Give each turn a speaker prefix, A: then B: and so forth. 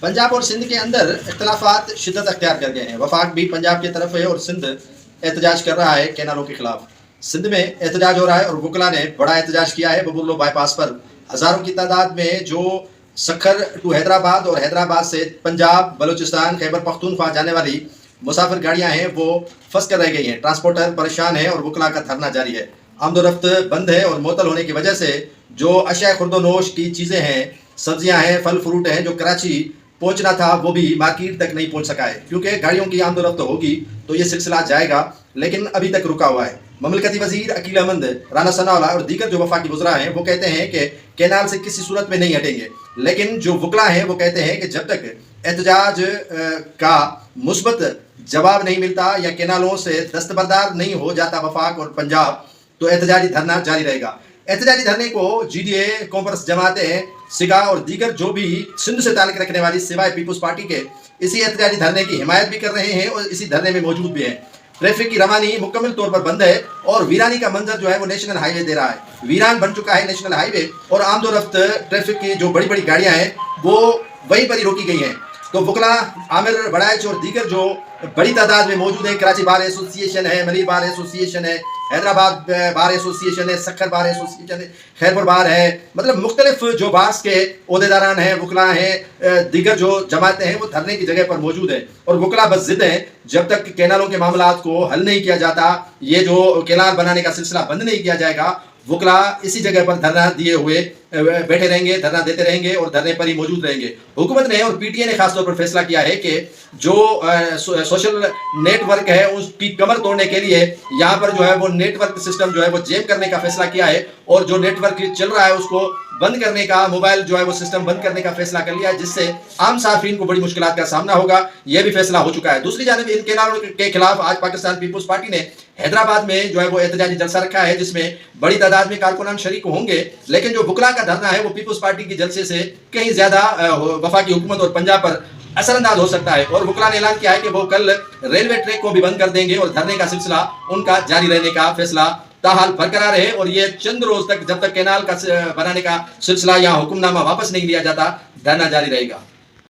A: पंजाब और सिंध के अंदर इख्तलाफात शिद्दत अख्तियार कर गए हैं। वफाक भी पंजाब की तरफ है और सिंध एहतजाज कर रहा है कैनालों के खिलाफ। सिंध में एहतजाज हो रहा है और वकला ने बड़ा एहतजाज किया है। बबुल्लो बाईपास पर हज़ारों की तादाद में जो सक्खर टू हैदराबाद और हैदराबाद से पंजाब, बलूचिस्तान, खैबर पख्तूनख्वा जाने वाली मुसाफिर गाड़ियाँ हैं वो फंस कर रह गई हैं। ट्रांसपोर्टर परेशान है और वकला का धरना जारी है। आमदोरफ्त बंद है और मुअत्तल होने की वजह से जो अशिया खुर्दोनोश की चीज़ें हैं, सब्जियां हैं, फल फ्रूट हैं, जो कराची पहुंचना था वो भी मार्केट तक नहीं पहुंच सका है। क्योंकि गाड़ियों की आमदोरफ्त होगी तो ये सिलसिला जाएगा, लेकिन अभी तक रुका हुआ है। ममलकती वजीर अकील अहमद, राना सनाउल्लाह और दीगर जो वफाकी वज़रा हैं वो कहते हैं कि कैनाल से किसी सूरत में नहीं हटेंगे, लेकिन जो वकला हैं वो कहते हैं कि जब तक एहतजाज का मुस्बत जवाब नहीं मिलता या कैनालों से दस्तबरदार नहीं हो जाता वफाक और पंजाब, तो एहतजाजी धरना जारी रहेगा। एहतजाजी धरने को GDA, कॉमर्स जमातें, सिगा और दीगर जो भी सिंध से ताल्लुक़ रखने वाली सिवाय पीपुल्स पार्टी के इसी एहतजाजी धरने की हिमायत भी कर रहे हैं और इसी धरने में मौजूद भी हैं। ट्रैफिक की रवानी मुकम्मल तौर पर बंद है और वीरानी का मंजर जो है वो नेशनल हाईवे दे रहा है। वीरान बन चुका है नेशनल हाईवे और आमदोरफ्त ट्रैफिक की जो बड़ी बड़ी गाड़ियाँ हैं वो वहीं पर ही रोकी गई हैं। तो वकला, आमिर, बड़ाइच और दीगर जो बड़ी तादाद में मौजूद है, कराची बार एसोसिएशन है, मलिर बार एसोसिएशन है, हैदराबाद बार एसोसिएशन है, सक्खर बार एसोसिएशन है, खैबर बार है, मतलब मुख्तलिफ जो बार्स के ओहदेदारान हैं, वकला हैं, दीगर जो जमातें हैं वो धरने की जगह पर मौजूद है। और वकला बस जिद है, जब तक कैनालों के मामलात को हल नहीं किया जाता, ये जो कैनाल बनाने का सिलसिला बंद नहीं किया जाएगा, वकला इसी जगह पर धरना दिए हुए बैठे रहेंगे, धरना देते रहेंगे और धरने पर ही मौजूद रहेंगे। हुकूमत ने और PTA ने खासतौर पर फैसला किया है कि जो सोशल नेटवर्क है उसकी कमर तोड़ने के लिए यहाँ पर जो है वो नेटवर्क सिस्टम जो है वो जैम करने का फैसला किया है और जो नेटवर्क चल रहा है उसको बंद करने का, मोबाइल जो है वो सिस्टम बंद करने का फैसला कर लिया है, जिससे आम साफिन को बड़ी मुश्किलात का सामना होगा। यह भी फैसला हो चुका है। दूसरी जानिब इन कैनालों के खिलाफ आज पाकिस्तान पीपुल्स पार्टी ने हैदराबाद में जो है वो एहतजाजी जलसा रखा है, जिसमें बड़ी तादाद में कारकुनान शरीक होंगे। लेकिन जो वकला का धरना है वो पीपुल्स पार्टी के जलसे से कहीं ज्यादा वफाकी हुकूमत और पंजाब पर असरअंदाज हो सकता है। और वकला ने ऐलान किया है कि वो कल रेलवे ट्रैक को भी बंद कर देंगे और धरने का सिलसिला उनका जारी रहने का फैसला ताहाल बरकरार है। और ये चंद रोज तक, जब तक कैनाल का बनाने का सिलसिला या हुक्मनामा वापस नहीं लिया जाता, धरना जारी रहेगा।